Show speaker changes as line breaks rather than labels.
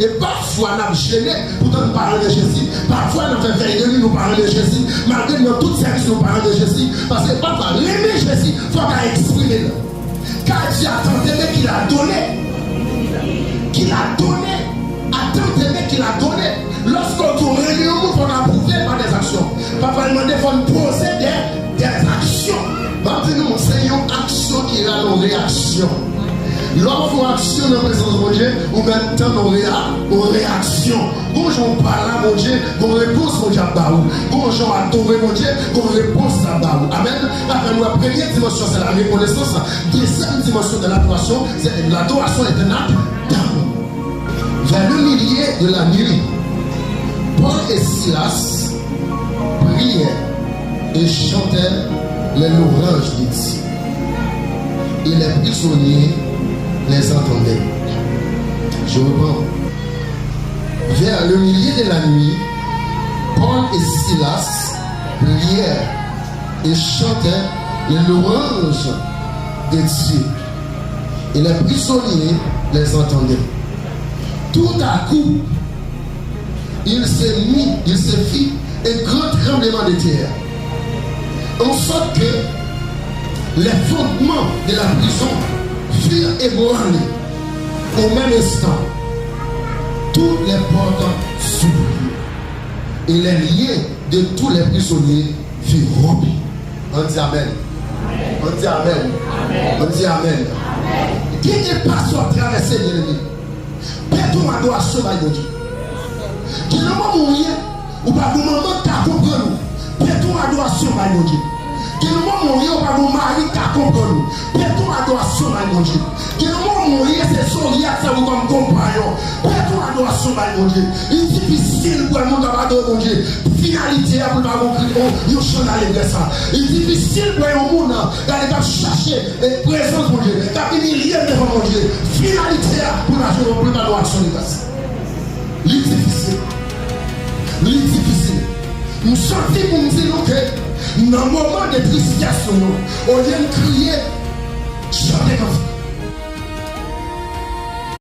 Et parfois, nous avons gêné, pourtant nous parlons de Jésus. Parfois, nous avons fait veille de nuit, nous parlons de Jésus. Malgré nous, tout service, nous parlons de Jésus. Parce que parfois, l'aimer Jésus, il faut qu'il exprime. Car Dieu attendait qu'il a donné. Qu'il a donné. Attendez qu'il a donné. Lorsqu'on tourne réunion, il faut approuver par des actions. Papa demandait, il faut nous poser des actions. Maintenant, nous enseignons action qui a nos réactions. Lorsqu'on action dans la présence de Dieu, ou même temps nos réactions. Bonjour, on parle à mon Dieu, on réponse mon Dieu à Baou. Bonjour, adorer mon Dieu, on réponse à Baou. Amen. Après, la première dimension, c'est la reconnaissance. Deuxième dimension de l'adoration, c'est l'adoration est un acte d'amour. Vers le milieu de la nuit, Paul et Silas priaient et chantaient les louanges de Dieu. Et les prisonniers les entendaient. Je reprends. Vers le milieu de la nuit, Paul et Silas prièrent et chantaient les louanges de Dieu. Et les prisonniers les entendaient. Tout à coup, il se fit un grand tremblement de terre. En sorte que les fondements de la prison furent ébranlés. Au même instant, toutes les portes s'ouvrirent et les liens de tous les prisonniers furent rompus. On dit Amen. On dit Amen. On dit Amen. Qui n'est pas sur traverser l'ennemi? Père-toi adoration par Dieu. Qui ne va mourir ou pas de moment qu'à comprendre. Père-toi adoration par Dieu. Qui ne va mourir ou pas de mari qu'à comprendre. Père-toi adoration par Dieu. Qui ne va mourir c'est son lien comme compagnon. Père-toi adoration par Dieu. Il est difficile pour le monde d'adorer mon Dieu. Finalité pour le monde de chanter à l'église. Il est difficile pour le monde d'aller chercher la présence de Dieu. D'aller rien devant mon Dieu. Finalité pour l'adoration de l'église. Il est difficile. Il est difficile. Nous sentons pour nous dire que dans le moment de tristesse, au lieu de crier, chanter comme ça.